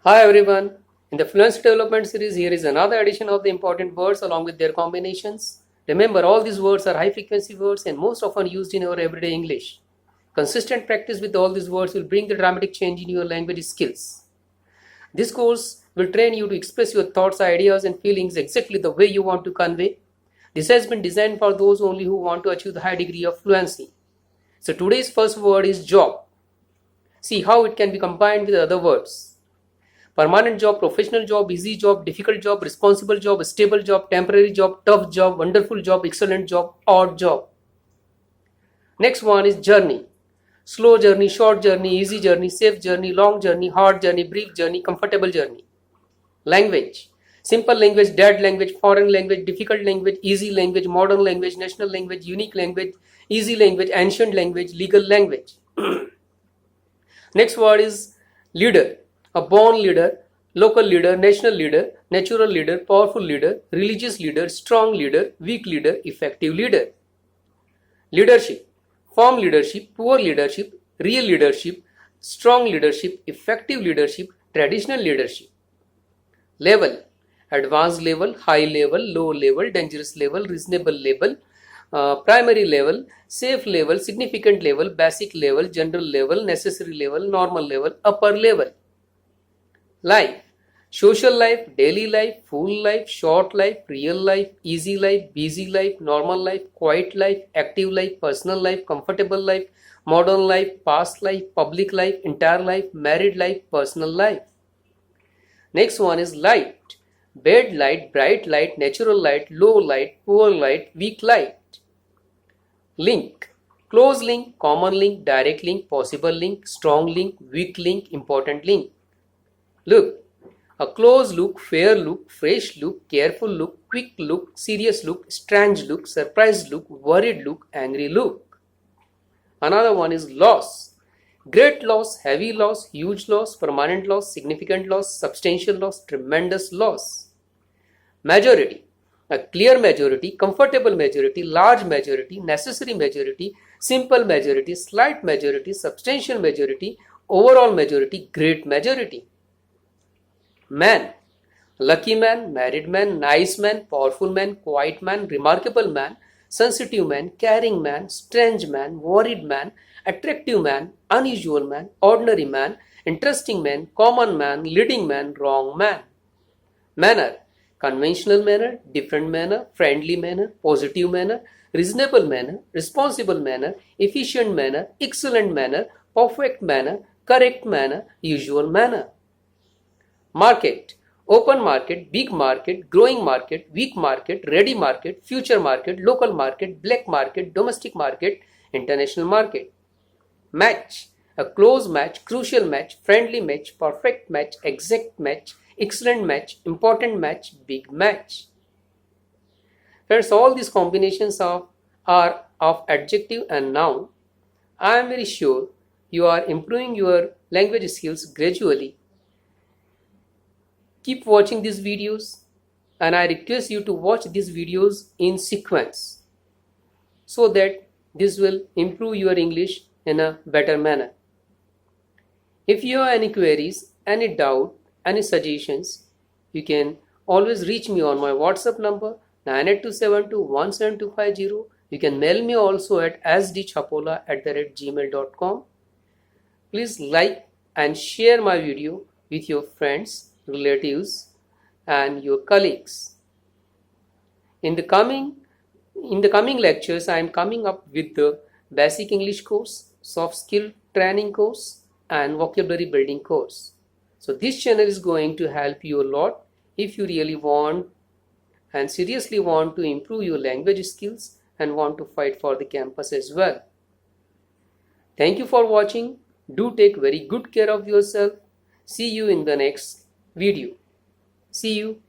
Hi everyone. In the Fluency Development Series, here is another edition of the important words along with their combinations. Remember, all these words are high frequency words and most often used in our everyday English. Consistent practice with all these words will bring the dramatic change in your language skills. This course will train you to express your thoughts, ideas, and feelings exactly the way you want to convey. This has been designed for those only who want to achieve the high degree of fluency. So today's first word is job. See how it can be combined with other words. Permanent job, professional job, easy job, difficult job, responsible job, stable job, temporary job, tough job, wonderful job, excellent job, odd job. Next one is journey. Slow journey, short journey, easy journey, safe journey, long journey, hard journey, brief journey, comfortable journey. Language. Simple language, dead language, foreign language, difficult language, easy language, modern language, national language, unique language, easy language, ancient language, legal language. Next word is leader. A born leader, local leader, national leader, natural leader, powerful leader, religious leader, strong leader, weak leader, effective leader. Leadership. Firm leadership, poor leadership, real leadership, strong leadership, effective leadership, traditional leadership. Level. Advanced level, high level, low level, dangerous level, reasonable level, primary level, safe level, significant level, basic level, general level, necessary level, normal level, upper level. Life. Social life, daily life, full life, short life, real life, easy life, busy life, normal life, quiet life, active life, personal life, comfortable life, modern life, past life, public life, entire life, married life, personal life. Next one is light. Bad light, bright light, natural light, low light, poor light, weak light. Link. Close link, common link, direct link, possible link, strong link, weak link, important link. Look. A close look, fair look, fresh look, careful look, quick look, serious look, strange look, surprised look, worried look, angry look. Another one is loss. Great loss, heavy loss, huge loss, permanent loss, significant loss, substantial loss, tremendous loss. Majority. A clear majority, comfortable majority, large majority, necessary majority, simple majority, slight majority, substantial majority, overall majority, great majority. Man. Lucky man, married man, nice man, powerful man, quiet man, remarkable man, sensitive man, caring man, strange man, worried man, attractive man, unusual man, ordinary man, interesting man, common man, leading man, wrong man. Manner. Conventional manner, different manner, friendly manner, positive manner, reasonable manner, responsible manner, efficient manner, excellent manner, perfect manner, correct manner, usual manner. Market. Open market, big market, growing market, weak market, ready market, future market, local market, black market, domestic market, international market. Match. A close match, crucial match, friendly match, perfect match, exact match, excellent match, important match, big match. Friends, all these combinations are of adjective and noun. I am very sure you are improving your language skills gradually. Keep watching these videos and I request you to watch these videos in sequence so that this will improve your English in a better manner. If you have any queries, any doubt, any suggestions, you can always reach me on my WhatsApp number 9827217250. You can mail me also at sdchapola@gmail.com. Please like and share my video with your friends, relatives, and your colleagues. In the coming lectures, I am coming up with the basic English course, soft skill training course, and vocabulary building course. So this channel is going to help you a lot if you really want and seriously want to improve your language skills and want to fight for the campus as well. Thank you for watching. Do take very good care of yourself. See you in the next video. See you.